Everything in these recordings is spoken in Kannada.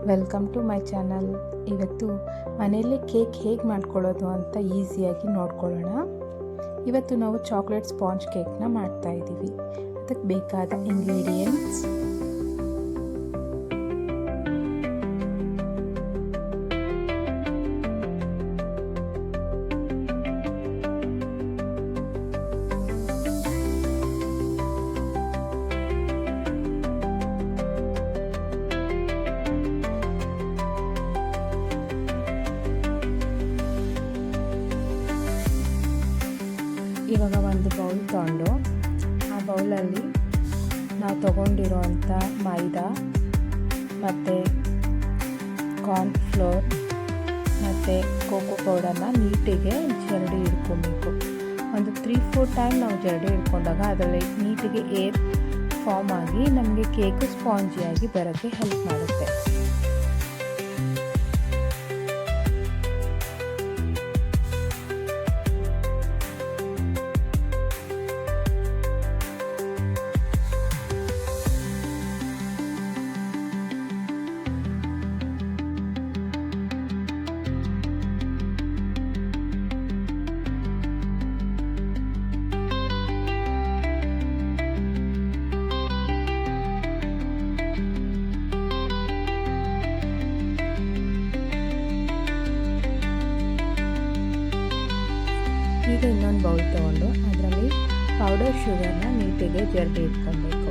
Welcome to my channel. ಇವತ್ತು ಮನೆಯಲ್ಲೇ ಕೇಕ್ ಹೇಗೆ ಮಾಡ್ಕೊಳ್ಳೋದು ಅಂತ ಈಸಿಯಾಗಿ ನೋಡ್ಕೊಳ್ಳೋಣ. ಇವತ್ತು ನಾವು ಚಾಕ್ಲೇಟ್ ಸ್ಪಾಂಜ್ ಕೇಕ್ನ ಮಾಡ್ತಾಯಿದ್ದೀವಿ. ಅದಕ್ಕೆ ಬೇಕಾದ ಇಂಗ್ರೀಡಿಯೆಂಟ್ಸ್: ಇವಾಗ ಒಂದು ಬೌಲ್ ತೊಗೊಂಡು ಆ ಬೌಲಲ್ಲಿ ನಾವು ತೊಗೊಂಡಿರೋವಂಥ ಮೈದಾ ಮತ್ತು ಕಾರ್ನ್ ಫ್ಲೋರ್ ಮತ್ತು ಕೋಕೋ ಪೌಡರ್ನ ನೀಟಿಗೆ ಜರಡಿ ಇಟ್ಕೊಬೇಕು. ಒಂದು 3-4 ಟೈಮ್ ನಾವು ಜರಡಿ ಇಟ್ಕೊಂಡಾಗ ಅದರಲ್ಲಿ ನೀಟಿಗೆ ಏರ್ ಫಾರ್ಮ್ ಆಗಿ ನಮಗೆ ಕೇಕು ಸ್ಪಾಂಜಿಯಾಗಿ ಬರೋಕ್ಕೆ ಹೆಲ್ಪ್ ಮಾಡುತ್ತೆ. ಈಗ ಇನ್ನೊಂದು ಬೌಲ್ ತೊಗೊಂಡು ಅದರಲ್ಲಿ ಪೌಡರ್ ಶುಗರ್ನ ನೀಟಿಗೆ ಜರಡಿ ಇಟ್ಕೊಬೇಕು.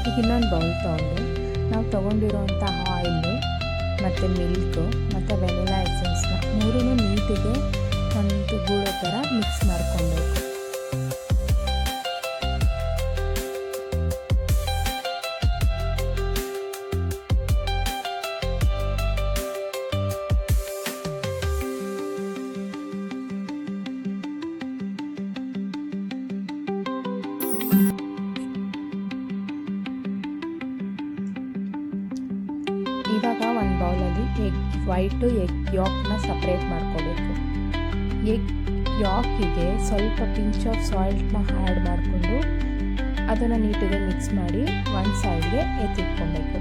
ಈಗ ಇನ್ನೊಂದು ಬೌಲ್ ತೊಗೊಂಡು ನಾವು ತೊಗೊಂಡಿರೋವಂಥ ಆಯಿಲು ಮತ್ತು ಮಿಲ್ಕು ಮತ್ತು ವೆನಿಲಾ ಎಸೆನ್ಸ್ನ ಮೂರೂ ನೀಟಿಗೆ ಒಂದು ಗೂಡೋ ಥರ ಮಿಕ್ಸ್ ಮಾಡ್ಕೊಬೇಕು. ಇವಾಗ ಒಂದು ಬೌಲಲ್ಲಿ ಎಗ್ ವೈಟು ಎಗ್ ಯಾಕ್ನ ಸಪ್ರೇಟ್ ಮಾಡ್ಕೋಬೇಕು. ಎಗ್ ಯಾಕಿಗೆ ಸ್ವಲ್ಪ ಪಿಂಚ್ ಆಫ್ ಸಾಲ್ಟ್ನ ಆ್ಯಡ್ ಮಾಡಿಕೊಂಡು ಅದನ್ನು ನೀಟಿಗೆ ಮಿಕ್ಸ್ ಮಾಡಿ ಒಂದು ಸೈಡ್ಗೆ ಎತ್ತಿಟ್ಕೊಬೇಕು.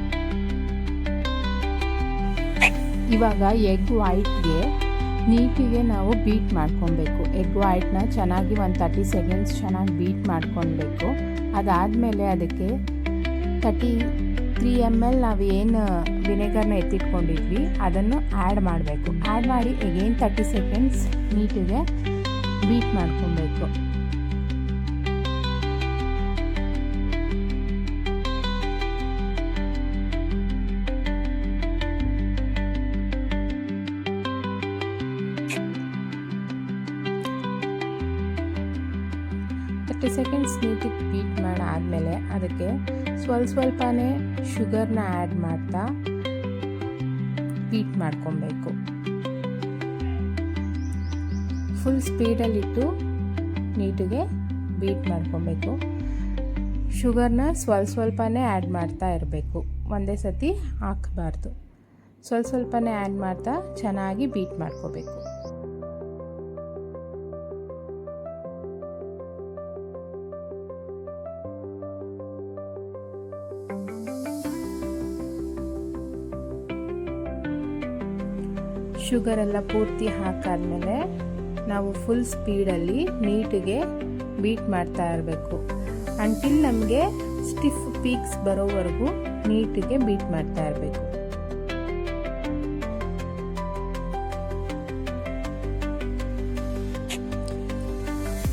ಇವಾಗ ಎಗ್ ವೈಟ್ಗೆ ನೀಟಿಗೆ ನಾವು ಬೀಟ್ ಮಾಡ್ಕೊಬೇಕು. ಎಗ್ ವೈಟ್ನ ಚೆನ್ನಾಗಿ ಒಂದು 30 ಸೆಕೆಂಡ್ಸ್ ಚೆನ್ನಾಗಿ ಬೀಟ್ ಮಾಡ್ಕೊಳ್ಬೇಕು. ಅದಾದಮೇಲೆ ಅದಕ್ಕೆ 33 ml ನಾವು ಏನು ವಿನೆಗರ್ನ ಎತ್ತಿಟ್ಕೊಂಡಿದ್ವಿ ಅದನ್ನು ಆ್ಯಡ್ ಮಾಡಬೇಕು. ಆ್ಯಡ್ ಮಾಡಿ ಎಗೇನ್ 30 ಸೆಕೆಂಡ್ಸ್ ನೀಟಿಗೆ ಬೀಟ್ ಮಾಡ್ಕೊಬೇಕು. ಸೆಕೆಂಡ್ಸ್ ನೀಟಿಗೆ ಬೀಟ್ ಮಾಡಾದಮೇಲೆ ಅದಕ್ಕೆ ಸ್ವಲ್ಪನೇ ಶುಗರ್ನ ಆ್ಯಡ್ ಮಾಡ್ತಾ ಬೀಟ್ ಮಾಡ್ಕೊಬೇಕು. ಫುಲ್ ಸ್ಪೀಡಲ್ಲಿಟ್ಟು ನೀಟಿಗೆ ಬೀಟ್ ಮಾಡ್ಕೊಬೇಕು. ಶುಗರ್ನ ಸ್ವಲ್ಪನೇ ಆ್ಯಡ್ ಮಾಡ್ತಾ ಇರಬೇಕು, ಒಂದೇ ಸತಿ ಹಾಕಬಾರ್ದು. ಸ್ವಲ್ಪನೇ ಆ್ಯಡ್ ಮಾಡ್ತಾ ಚೆನ್ನಾಗಿ ಬೀಟ್ ಮಾಡ್ಕೋಬೇಕು. ಶುಗರೆಲ್ಲ ಪೂರ್ತಿ ಹಾಕಾದ್ಮೇಲೆ ನಾವು ಫುಲ್ ಸ್ಪೀಡಲ್ಲಿ ನೀಟಿಗೆ ಬೀಟ್ ಮಾಡ್ತಾ ಇರಬೇಕು. ಅಂಟಿಲ್ ನಮಗೆ ಸ್ಟಿಫ್ ಪೀಕ್ಸ್ ಬರೋವರೆಗೂ ನೀಟಿಗೆ ಬೀಟ್ ಮಾಡ್ತಾ ಇರಬೇಕು.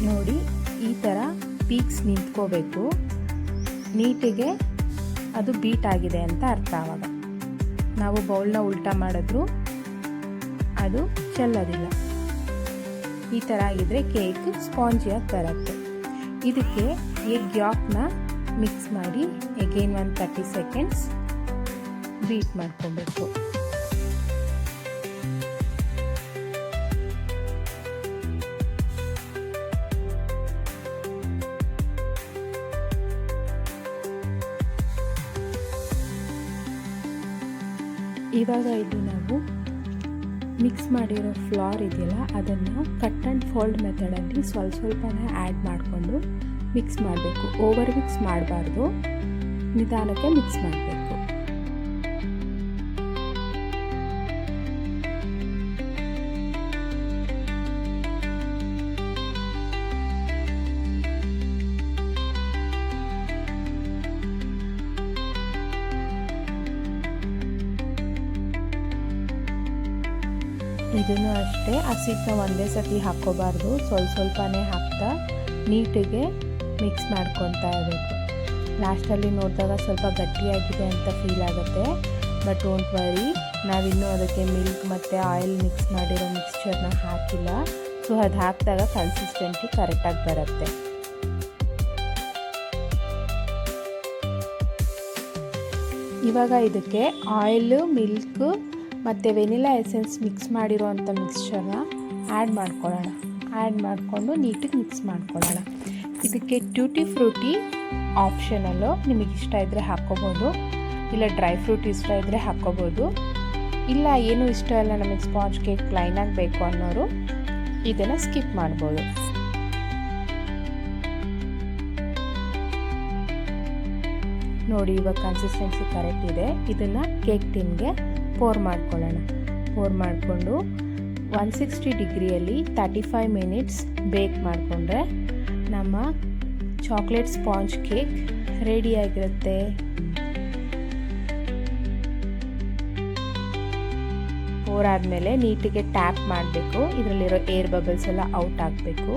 ನೋಡಿ, ಈ ಥರ ಪೀಕ್ಸ್ ನಿಂತ್ಕೋಬೇಕು. ನೀಟಿಗೆ ಅದು ಬೀಟ್ ಆಗಿದೆ ಅಂತ ಅರ್ಥ. ಆವಾಗ ನಾವು ಬೌಲ್ನ ಉಲ್ಟಾ ಮಾಡಿದ್ರು ಅದು ಚೆಲ್ಲೋದಿಲ್ಲ. ಈ ಥರ ಆಗಿದ್ರೆ ಕೇಕ್ ಸ್ಪಾಂಜಿಯಾಗಿ ಬರುತ್ತೆ. ಇದಕ್ಕೆ ಎಗ್ ಯಾಕ್ನ ಮಿಕ್ಸ್ ಮಾಡಿ ಎಗೇನ್ ಒಂದು 30 ಸೆಕೆಂಡ್ಸ್ ಬೀಟ್ ಮಾಡ್ಕೊಬೇಕು. ಇವಾಗ ಇದು ನಾವು ಮಿಕ್ಸ್ ಮಾಡಿರೋ ಫ್ಲೋರ್ ಇದೆಯಲ್ಲ ಅದನ್ನು ಕಟ್ ಆ್ಯಂಡ್ ಫೋಲ್ಡ್ ಮೆಥಡಲ್ಲಿ ಸ್ವಲ್ಪನೇ ಆ್ಯಡ್ ಮಾಡಿಕೊಂಡು ಮಿಕ್ಸ್ ಮಾಡಬೇಕು. ಓವರ್ ಮಿಕ್ಸ್ ಮಾಡಬಾರ್ದು, ನಿಧಾನಕ್ಕೆ ಮಿಕ್ಸ್ ಮಾಡಬೇಕು. ಇದನ್ನು ಅಷ್ಟೇ ಹಸಿಟ್ಟನ್ನ ಒಂದೇ ಸತಿ ಹಾಕ್ಕೋಬಾರ್ದು, ಸ್ವಲ್ಪನೇ ಹಾಕ್ತಾ ನೀಟಿಗೆ ಮಿಕ್ಸ್ ಮಾಡ್ಕೊತಾ ಇರಬೇಕು. ಲಾಸ್ಟಲ್ಲಿ ನೋಡಿದಾಗ ಸ್ವಲ್ಪ ಗಟ್ಟಿಯಾಗಿದೆ ಅಂತ ಫೀಲ್ ಆಗುತ್ತೆ, ಬಟ್ ಡೋಂಟ್ ವರಿ, ನಾವಿನ್ನೂ ಅದಕ್ಕೆ ಮಿಲ್ಕ್ ಮತ್ತು ಆಯಿಲ್ ಮಿಕ್ಸ್ ಮಾಡಿರೋ ಮಿಕ್ಸ್ಚರ್ನ ಹಾಕಿಲ್ಲ. ಸೊ ಅದು ಹಾಕಿದಾಗ ಕನ್ಸಿಸ್ಟೆನ್ಸಿ ಕರೆಕ್ಟಾಗಿ ಬರುತ್ತೆ. ಇವಾಗ ಇದಕ್ಕೆ ಆಯಿಲು, ಮಿಲ್ಕು ಮತ್ತು ವೆನಿಲಾ ಎಸೆನ್ಸ್ ಮಿಕ್ಸ್ ಮಾಡಿರೋವಂಥ ಮಿಕ್ಸ್ಚರ್ನ ಆ್ಯಡ್ ಮಾಡ್ಕೊಳ್ಳೋಣ. ಆ್ಯಡ್ ಮಾಡಿಕೊಂಡು ನೀಟಿಗೆ ಮಿಕ್ಸ್ ಮಾಡ್ಕೊಳ್ಳೋಣ. ಇದಕ್ಕೆ ಟ್ಯೂಟಿ ಫ್ರೂಟಿ ಆಪ್ಷನಲ್ಲು, ನಿಮಗೆ ಇಷ್ಟ ಇದ್ದರೆ ಹಾಕ್ಕೋಬೋದು, ಇಲ್ಲ ಡ್ರೈ ಫ್ರೂಟ್ ಇಷ್ಟ ಇದ್ದರೆ ಹಾಕ್ಕೋಬೋದು, ಇಲ್ಲ ಏನೂ ಇಷ್ಟ ಇಲ್ಲ ನಮಗೆ ಸ್ಪಾಂಜ್ ಕೇಕ್ ಪ್ಲೈನಾಗಿ ಬೇಕು ಅನ್ನೋರು ಇದನ್ನು ಸ್ಕಿಪ್ ಮಾಡ್ಬೋದು. ನೋಡಿ ಇವಾಗ ಕನ್ಸಿಸ್ಟೆನ್ಸಿ ಕರೆಕ್ಟ್ ಇದೆ. ಇದನ್ನು ಕೇಕ್ ಟಿನ್ಗೆ ಪೋರ್ ಮಾಡ್ಕೊಳ್ಳೋಣ. ಪೋರ್ ಮಾಡಿಕೊಂಡು 160 ಡಿಗ್ರಿಯಲ್ಲಿ 35 ಮಿನಿಟ್ಸ್ ಬೇಕ್ ಮಾಡಿಕೊಂಡ್ರೆ ನಮ್ಮ ಚಾಕ್ಲೇಟ್ ಸ್ಪಾಂಜ್ ಕೇಕ್ ರೆಡಿಯಾಗಿರುತ್ತೆ. ಪೋರ್ ಆದಮೇಲೆ ನೀಟಿಗೆ ಟ್ಯಾಪ್ ಮಾಡಬೇಕು, ಇದರಲ್ಲಿರೋ ಏರ್ ಬಬಲ್ಸ್ ಎಲ್ಲ ಔಟ್ ಆಗಬೇಕು.